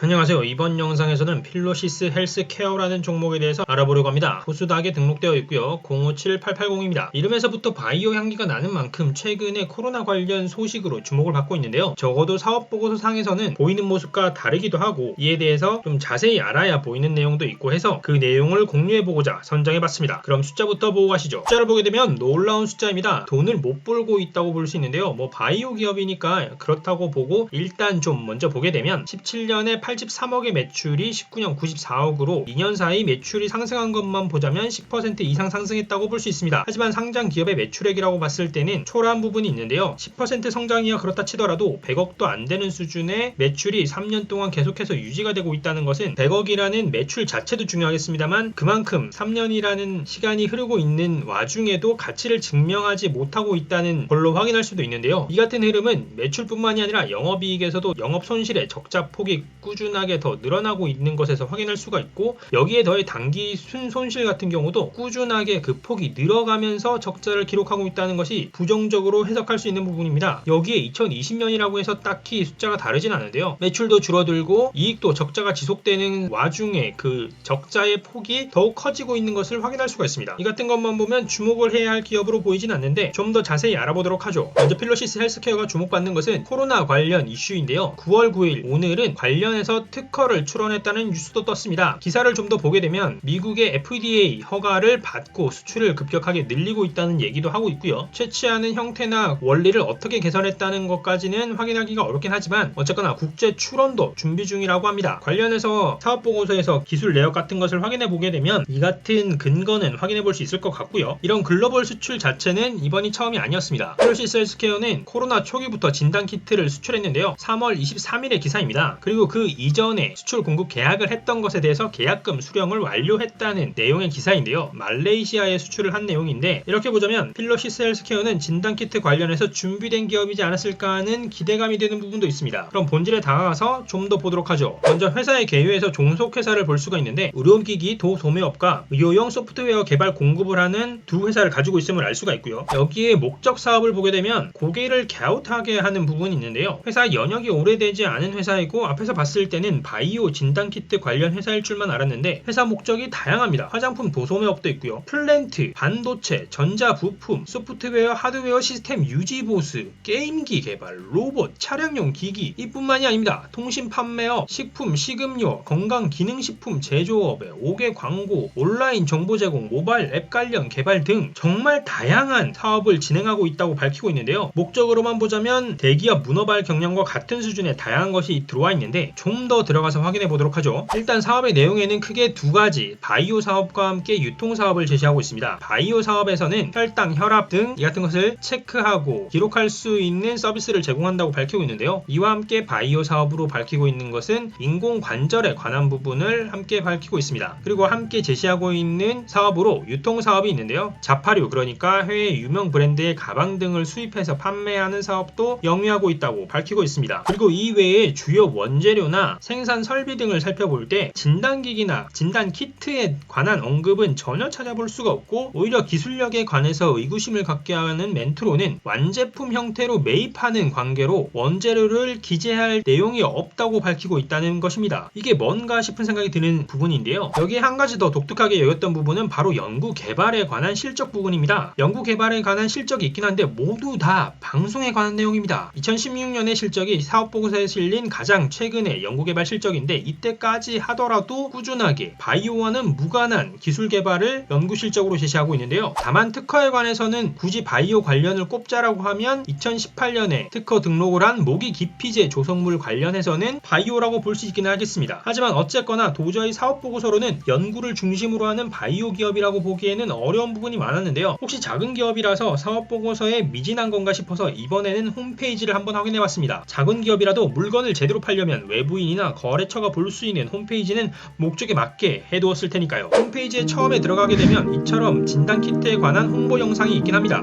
안녕하세요. 이번 영상에서는 필로시스 헬스케어라는 종목에 대해서 알아보려고 합니다. 코스닥에 등록되어 있고요. 057880입니다. 이름에서부터 바이오 향기가 나는 만큼 최근에 코로나 관련 소식으로 주목을 받고 있는데요. 적어도 사업보고서 상에서는 보이는 모습과 다르기도 하고 이에 대해서 좀 자세히 알아야 보이는 내용도 있고 해서 그 내용을 공유해보고자 선정해봤습니다. 그럼 숫자부터 보고 가시죠. 숫자를 보게 되면 놀라운 숫자입니다. 돈을 못 벌고 있다고 볼 수 있는데요. 바이오 기업이니까 그렇다고 보고 일단 좀 먼저 보게 되면 17년에 83억의 매출이 19년 94억으로 2년 사이 매출이 상승한 것만 보자면 10% 이상 상승했다고 볼 수 있습니다. 하지만 상장 기업의 매출액이라고 봤을 때는 초라한 부분이 있는데요. 10% 성장이야 그렇다 치더라도 100억도 안 되는 수준의 매출이 3년 동안 계속해서 유지가 되고 있다는 것은 100억이라는 매출 자체도 중요하겠습니다만 그만큼 3년이라는 시간이 흐르고 있는 와중에도 가치를 증명하지 못하고 있다는 걸로 확인할 수도 있는데요. 이 같은 흐름은 매출뿐만이 아니라 영업이익에서도 영업 손실의 적자 폭이 꾸준하게 더 늘어나고 있는 것에서 확인할 수가 있고 여기에 더해 단기 순손실 같은 경우도 꾸준하게 그 폭이 늘어가면서 적자를 기록하고 있다는 것이 부정적으로 해석할 수 있는 부분입니다. 여기에 2020년이라고 해서 딱히 숫자가 다르진 않은데요. 매출도 줄어들고 이익도 적자가 지속되는 와중에 그 적자의 폭이 더욱 커지고 있는 것을 확인할 수가 있습니다. 이 같은 것만 보면 주목을 해야 할 기업으로 보이진 않는데 좀 더 자세히 알아보도록 하죠. 먼저 필로시스 헬스케어가 주목받는 것은 코로나 관련 이슈인데요. 9월 9일 오늘은 관련해서 특허를 출원했다는 뉴스도 떴습니다. 기사를 좀 더 보게 되면 미국의 FDA 허가를 받고 수출을 급격하게 늘리고 있다는 얘기도 하고 있고요. 채취하는 형태나 원리를 어떻게 개선했다는 것까지는 확인하기가 어렵긴 하지만 어쨌거나 국제 출원도 준비 중이라고 합니다. 관련해서 사업보고서에서 기술 내역 같은 것을 확인해 보게 되면 이 같은 근거는 확인해 볼 수 있을 것 같고요. 이런 글로벌 수출 자체는 이번이 처음이 아니었습니다. 필로시스 헬스케어는 코로나 초기부터 진단키트를 수출했는데요. 3월 23일의 기사입니다. 그리고 그 이전에 수출 공급 계약을 했던 것에 대해서 계약금 수령을 완료했다는 내용의 기사인데요. 말레이시아에 수출을 한 내용인데 이렇게 보자면 필로시스 헬스케어는 진단키트 관련해서 준비된 기업이지 않았을까 하는 기대감이 되는 부분도 있습니다. 그럼 본질에 다가가서 좀 더 보도록 하죠. 먼저 회사의 개요에서 종속회사를 볼 수가 있는데 의료기기 도소매업과 의료용 소프트웨어 개발 공급을 하는 두 회사를 가지고 있음을 알 수가 있고요. 여기에 목적 사업을 보게 되면 고개를 갸웃하게 하는 부분이 있는데요. 회사 연역이 오래되지 않은 회사이고 앞에서 봤을 때는 바이오 진단키트 관련 회사일 줄만 알았는데 회사 목적이 다양합니다. 화장품 도소매업도 있고요. 플랜트, 반도체, 전자부품, 소프트웨어, 하드웨어 시스템 유지 보수, 게임기 개발, 로봇, 차량용 기기 이뿐만이 아닙니다. 통신 판매업, 식품, 식음료, 건강기능식품 제조업에 5개 광고, 온라인 정보 제공, 모바일 앱 관련 개발 등 정말 다양한 사업을 진행하고 있다고 밝히고 있는데요. 목적으로만 보자면 대기업 문어발 경영과 같은 수준의 다양한 것이 들어와 있는데 좀 더 들어가서 확인해 보도록 하죠. 일단 사업의 내용에는 크게 두 가지 바이오 사업과 함께 유통 사업을 제시하고 있습니다. 바이오 사업에서는 혈당, 혈압 등 이 같은 것을 체크하고 기록할 수 있는 서비스를 제공한다고 밝히고 있는데요. 이와 함께 바이오 사업으로 밝히고 있는 것은 인공관절에 관한 부분을 함께 밝히고 있습니다. 그리고 함께 제시하고 있는 사업으로 유통 사업이 있는데요. 자파류 그러니까 해외 유명 브랜드의 가방 등을 수입해서 판매하는 사업도 영위하고 있다고 밝히고 있습니다. 그리고 이외에 주요 원재료나 생산 설비 등을 살펴볼 때 진단기기나 진단키트에 관한 언급은 전혀 찾아볼 수가 없고 오히려 기술력에 관해서 의구심을 갖게 하는 멘트로는 완제품 형태로 매입하는 관계로 원재료를 기재할 내용이 없다고 밝히고 있다는 것입니다. 이게 뭔가 싶은 생각이 드는 부분인데요. 여기에 한 가지 더 독특하게 여겼던 부분은 바로 연구개발에 관한 실적 부분입니다. 연구개발에 관한 실적이 있긴 한데 모두 다 방송에 관한 내용입니다. 2016년의 실적이 사업보고서에 실린 가장 최근의 연구개발 실적인데 이때까지 하더라도 꾸준하게 바이오와는 무관한 기술 개발을 연구 실적으로 제시하고 있는데요. 다만 특허에 관해서는 굳이 바이오 관련을 꼽자라고 하면 2018년에 특허 등록을 한 모기 기피제 조성물 관련해서는 바이오라고 볼 수 있기는 하겠습니다. 하지만 어쨌거나 도저히 사업보고서로는 연구를 중심으로 하는 바이오 기업이라고 보기에는 어려운 부분이 많았는데요. 혹시 작은 기업이라서 사업보고서에 미진한 건가 싶어서 이번에는 홈페이지를 한번 확인해봤습니다. 작은 기업이라도 물건을 제대로 팔려면 외부인이나 거래처가 볼 수 있는 홈페이지는 목적에 맞게 해두었을 테니까요. 홈페이지에 처음에 들어가게 되면 이처럼 진단키트에 관한 홍보 영상이 있긴 합니다.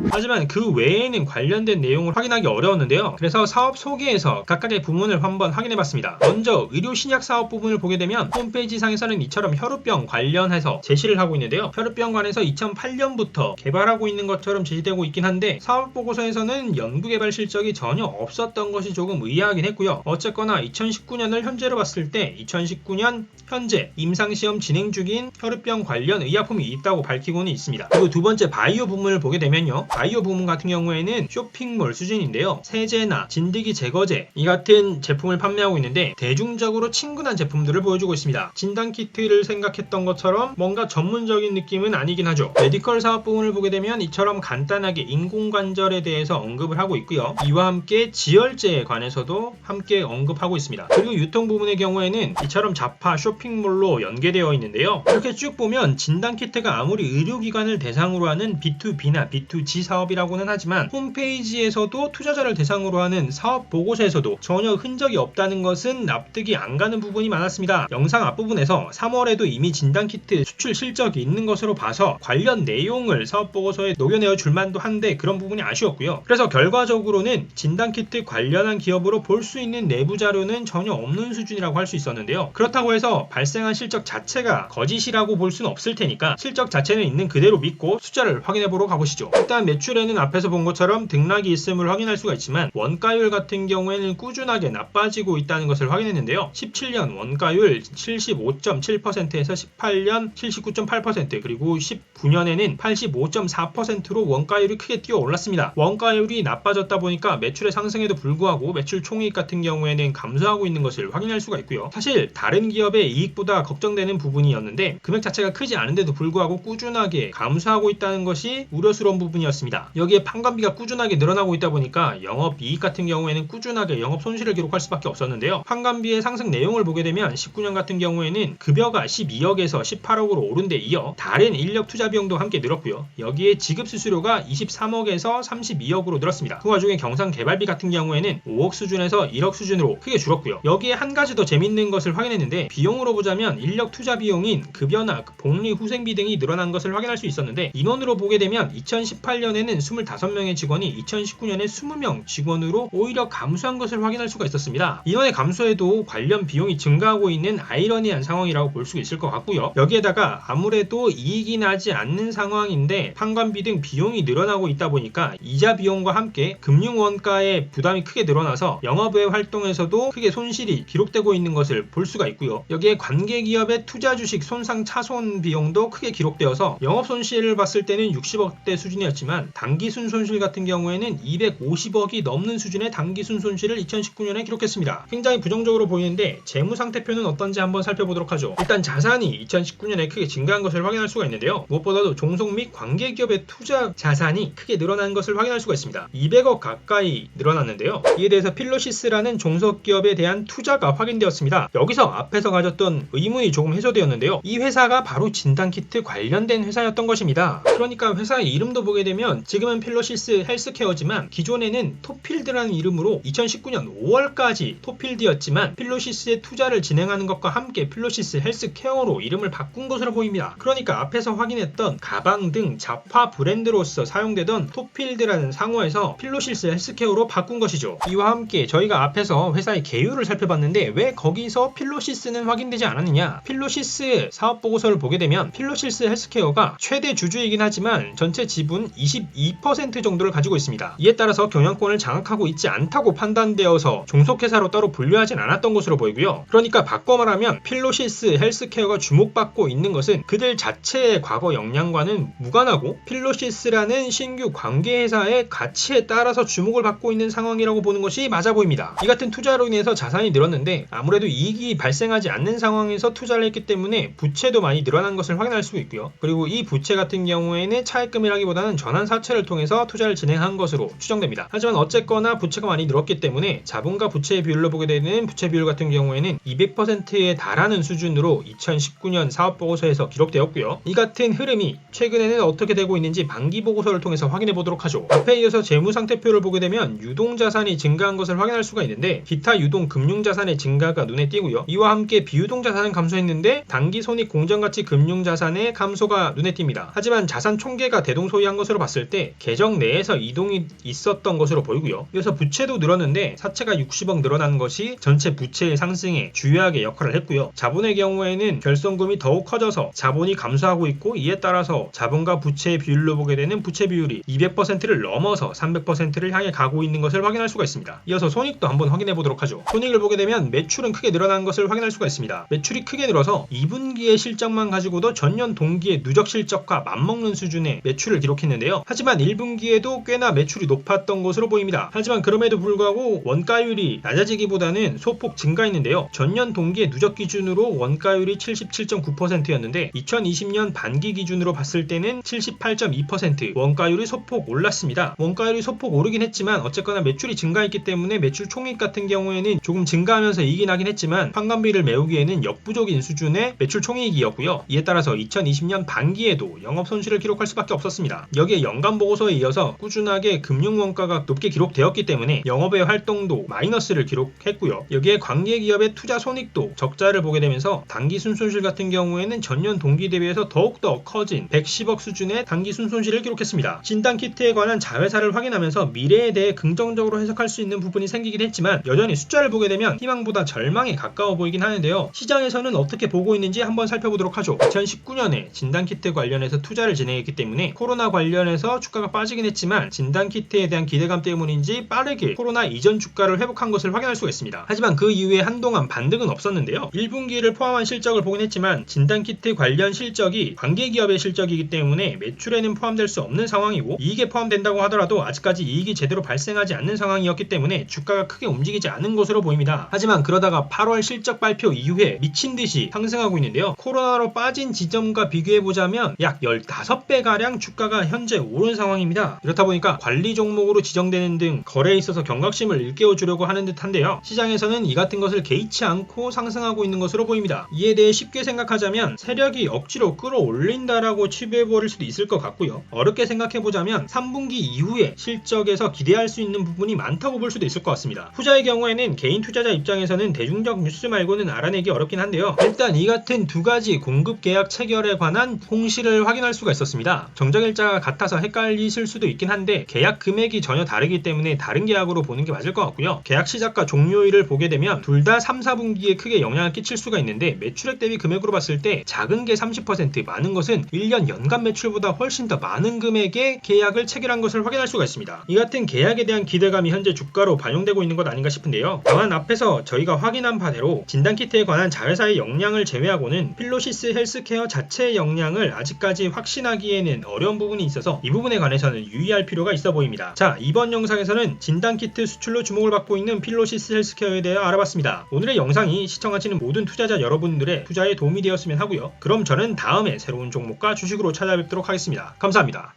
하지만 그 외에는 관련된 내용을 확인하기 어려웠는데요. 그래서 사업 소개에서 각각의 부문을 한번 확인해봤습니다. 먼저 의료 신약 사업 부분을 보게 되면 홈페이지 상에서는 이처럼 혈우병 관련해서 제시를 하고 있는데요. 혈우병 관해서 2008년부터 개발하고 있는 것처럼 제시되고 있긴 한데 사업 보고서에서는 연구개발 실적이 전혀 없었던 것이 조금 의아하긴 했고요. 어쨌거나 2019년을 현재로 봤을 때 2019년 현재 임상시험 진행 중인 혈우병 관련 의약품이 있다고 밝히고는 있습니다. 그리고 두 번째 바이오 부문을 보게 되면요. 바이오 부문 같은 경우에는 쇼핑몰 수준인데요. 세제나 진드기 제거제 이 같은 제품을 판매하고 있는데 대중적으로 친근한 제품들을 보여주고 있습니다. 진단키트를 생각했던 것처럼 뭔가 전문적인 느낌은 아니긴 하죠. 메디컬 사업 부문을 보게 되면 이처럼 간단하게 인공관절에 대해서 언급을 하고 있고요. 이와 함께 지혈제에 관해서도 함께 언급하고 있습니다. 그리고 유통 부문의 경우에는 이처럼 자파 쇼핑몰로 연계되어 있는데요. 이렇게 쭉 보면 진단키트가 아무리 의료기관을 대상으로 하는 B2B나 B2G 사업이라고는 하지만 홈페이지에서도 투자자를 대상으로 하는 사업 보고서에서도 전혀 흔적이 없다는 것은 납득이 안 가는 부분이 많았습니다. 영상 앞부분에서 3월에도 이미 진단키트 수출 실적이 있는 것으로 봐서 관련 내용을 사업 보고서에 녹여내어 줄 만도 한데 그런 부분이 아쉬웠고요. 그래서 결과적으로는 진단키트 관련한 기업으로 볼 수 있는 내부 자료는 전혀 없는 수준이라고 할 수 있었는데요. 그렇다고 해서 발생한 실적 자체가 거짓이라고 볼 수는 없을 테니까 실적 자체는 있는 그대로 믿고 숫자를 확인해 보러 가보시죠. 일단 매출에는 앞에서 본 것처럼 등락이 있음을 확인할 수가 있지만 원가율 같은 경우에는 꾸준하게 나빠지고 있다는 것을 확인했는데요. 17년 원가율 75.7%에서 18년 79.8% 그리고 19년에는 85.4%로 원가율이 크게 뛰어 올랐습니다. 원가율이 나빠졌다 보니까 매출의 상승에도 불구하고 매출 총이익 같은 경우에는 감소하고 있는 것을 확인할 수가 있고요. 사실 다른 기업의 이익보다 걱정되는 부분이었는데 금액 자체가 크지 않은데도 불구하고 꾸준하게 감소하고 있다는 것이 우려스러운 부분이었습니다. 여기에 판관비가 꾸준하게 늘어나고 있다 보니까 영업이익 같은 경우에는 꾸준하게 영업 손실을 기록할 수밖에 없었는데요. 판관비의 상승 내용을 보게 되면 19년 같은 경우에는 급여가 12억에서 18억으로 오른 데 이어 다른 인력 투자 비용도 함께 늘었고요. 여기에 지급 수수료가 23억에서 32억으로 늘었습니다. 그 와중에 경상 개발비 같은 경우에는 5억 수준에서 1억 수준으로 크게 줄었고요. 여기에 한 가지 더 재밌는 것을 확인했는데 비용으로 보자면 인력 투자 비용인 급여나 복리 후생비 등이 늘어난 것을 확인할 수 있었는데 인원으로 보게 되면 2018년에는 25명의 직원이 2019년에 20명 직원으로 오히려 감소한 것을 확인할 수가 있었습니다. 인원의 감소에도 관련 비용이 증가하고 있는 아이러니한 상황이라고 볼 수 있을 것 같고요. 여기에다가 아무래도 이익이 나지 않는 상황인데 판관비 등 비용이 늘어나고 있다 보니까 이자 비용과 함께 금융원가의 부담이 크게 늘어나서 영업외 활동에서도 크게 손실이 기록되고 있는 것을 볼 수가 있고요. 여기에 관계기업의 투자 주식 손상 차손 비용도 크게 기록되어서 영업 손실을 봤을 때는 60억대 수준이었지만 단기순 손실 같은 경우에는 250억이 넘는 수준의 단기순 손실을 2019년에 기록했습니다. 굉장히 부정적으로 보이는데 재무 상태표는 어떤지 한번 살펴보도록 하죠. 일단 자산이 2019년에 크게 증가한 것을 확인할 수가 있는데요. 무엇보다도 종속 및 관계기업의 투자 자산이 크게 늘어난 것을 확인할 수가 있습니다. 200억 가까이 늘어났는데요. 이에 대해서 필로시스라는 종속기업에 대한 투자가 확인되었습니다. 여기서 앞에서 가졌던 의문이 조금 해소되었는데요. 이 회사가 바로 진단키트 관련된 회사였던 것입니다. 그러니까 회사의 이름도 보게 되면 지금은 필로시스 헬스케어지만 기존에는 토필드라는 이름으로 2019년 5월까지 토필드였지만 필로시스의 투자를 진행하는 것과 함께 필로시스 헬스케어로 이름을 바꾼 것으로 보입니다. 그러니까 앞에서 확인했던 가방 등 자파 브랜드로서 사용되던 토필드라는 상호에서 필로시스 헬스케어로 바꾼 것이죠. 이와 함께 저희가 앞에서 회사의 개요를 살펴봤는데 왜 거기서 필로시스는 확인되지 않았느냐. 필로시스 사업보고서를 보게 되면 필로시스 헬스케어가 최대 주주이긴 하지만 전체 지분 22% 정도를 가지고 있습니다. 이에 따라서 경영권을 장악하고 있지 않다고 판단되어서 종속회사로 따로 분류하진 않았던 것으로 보이고요. 그러니까 바꿔 말하면 필로시스 헬스케어가 주목받고 있는 것은 그들 자체의 과거 역량과는 무관하고 필로시스라는 신규 관계회사의 가치에 따라서 주목을 받고 있는 상황이라고 보는 것이 맞아 보입니다. 이 같은 투자로 인해서 자산이 늘었는데 아무래도 이익이 발생하지 않는 상황에서 투자를 했기 때문에 부채도 많이 늘어난 것을 확인할 수 있고요. 그리고 이 부채 같은 경우에는 차입금이라기보다는 전환사채를 통해서 투자를 진행한 것으로 추정됩니다. 하지만 어쨌거나 부채가 많이 늘었기 때문에 자본과 부채의 비율로 보게 되는 부채 비율 같은 경우에는 200%에 달하는 수준으로 2019년 사업보고서에서 기록되었고요. 이 같은 흐름이 최근에는 어떻게 되고 있는지 반기보고서를 통해서 확인해 보도록 하죠. 앞에 이어서 재무상태표를 보게 되면 유동자산이 증가한 것을 확인할 수가 있는데 기타 유동 금융자산의 증가가 눈에 띄고요. 이와 함께 비유동자산은 감소했는데 단기손익 공정가치 금융자산의 감소가 눈에 띕니다. 하지만 자산 총계가 대동소이한 것으로 봤습니다. 봤을 때 계정 내에서 이동이 있었던 것으로 보이고요. 이어서 부채도 늘었는데 사채가 60억 늘어난 것이 전체 부채의 상승에 주요하게 역할을 했고요. 자본의 경우에는 결손금이 더욱 커져서 자본이 감소하고 있고, 이에 따라서 자본과 부채의 비율로 보게 되는 부채 비율이 200%를 넘어서 300%를 향해 가고 있는 것을 확인할 수가 있습니다. 이어서 손익도 한번 확인해 보도록 하죠. 손익을 보게 되면 매출은 크게 늘어난 것을 확인할 수가 있습니다. 매출이 크게 늘어서 2분기의 실적만 가지고도 전년 동기의 누적 실적과 맞먹는 수준의 매출을 기록했는데요. 하지만 1분기에도 꽤나 매출이 높았던 것으로 보입니다. 하지만 그럼에도 불구하고 원가율이 낮아지기보다는 소폭 증가했는데요. 전년 동기의 누적 기준으로 원가율이 77.9%였는데 2020년 반기 기준으로 봤을 때는 78.2%, 원가율이 소폭 올랐습니다. 원가율이 소폭 오르긴 했지만 어쨌거나 매출이 증가했기 때문에 매출 총익 같은 경우에는 조금 증가하면서 이긴 하긴 했지만 판관비를 메우기에는 역부족인 수준의 매출 총익이었고요. 이에 따라서 2020년 반기에도 영업 손실을 기록할 수밖에 없었습니다. 여기에 연간 보고서에 이어서 꾸준하게 금융 원가가 높게 기록되었기 때문에 영업의 활동도 마이너스를 기록했고요. 여기에 관계 기업의 투자 손익도 적자를 보게 되면서 단기 순손실 같은 경우에는 전년 동기 대비해서 더욱더 커진 110억 수준의 단기 순손실을 기록했습니다. 진단키트에 관한 자회사를 확인하면서 미래에 대해 긍정적으로 해석할 수 있는 부분이 생기긴 했지만 여전히 숫자를 보게 되면 희망보다 절망에 가까워 보이긴 하는데요. 시장에서는 어떻게 보고 있는지 한번 살펴보도록 하죠. 2019년에 진단키트 관련해서 투자를 진행했기 때문에 코로나 관련해서 주가가 빠지긴 했지만 진단키트에 대한 기대감 때문인지 빠르게 코로나 이전 주가를 회복한 것을 확인할 수가 있습니다. 하지만 그 이후에 한동안 반등은 없었는데요. 1분기를 포함한 실적을 보긴 했지만 진단키트 관련 실적이 관계기업의 실적이기 때문에 매출에는 포함될 수 없는 상황이고, 이익에 포함된다고 하더라도 아직까지 이익이 제대로 발생하지 않는 상황이었기 때문에 주가가 크게 움직이지 않은 것으로 보입니다. 하지만 그러다가 8월 실적 발표 이후에 미친듯이 상승하고 있는데요. 코로나로 빠진 지점과 비교해보자면 약 15배가량 주가가 현재 오른 상황입니다. 이렇다 보니까 관리 종목으로 지정되는 등 거래에 있어서 경각심을 일깨워주려고 하는 듯한데요. 시장에서는 이 같은 것을 개의치 않고 상승하고 있는 것으로 보입니다. 이에 대해 쉽게 생각하자면 세력이 억지로 끌어올린다라고 취급해버릴 수도 있을 것 같고요. 어렵게 생각해보자면 3분기 이후에 실적에서 기대할 수 있는 부분이 많다고 볼 수도 있을 것 같습니다. 투자의 경우에는 개인 투자자 입장에서는 대중적 뉴스 말고는 알아내기 어렵긴 한데요. 일단 이 같은 두 가지 공급 계약 체결에 관한 공시를 확인할 수가 있었습니다. 정정일자가 같아서 헷갈리실 수도 있긴 한데 계약 금액이 전혀 다르기 때문에 다른 계약으로 보는 게 맞을 것 같고요. 계약 시작과 종료일을 보게 되면 둘 다 3, 4분기에 크게 영향을 끼칠 수가 있는데 매출액 대비 금액으로 봤을 때 작은 게 30%, 많은 것은 1년 연간 매출보다 훨씬 더 많은 금액의 계약을 체결한 것을 확인할 수가 있습니다. 이 같은 계약에 대한 기대감이 현재 주가로 반영되고 있는 것 아닌가 싶은데요. 다만 앞에서 저희가 확인한 바대로 진단키트에 관한 자회사의 역량을 제외하고는 필로시스 헬스케어 자체의 역량을 아직까지 확신하기에는 어려운 부분이 있어서 이 부분에 관해서는 유의할 필요가 있어 보입니다. 자, 이번 영상에서는 진단키트 수출로 주목을 받고 있는 필로시스 헬스케어에 대해 알아봤습니다. 오늘의 영상이 시청하시는 모든 투자자 여러분들의 투자에 도움이 되었으면 하고요. 그럼 저는 다음에 새로운 종목과 주식으로 찾아뵙도록 하겠습니다. 감사합니다.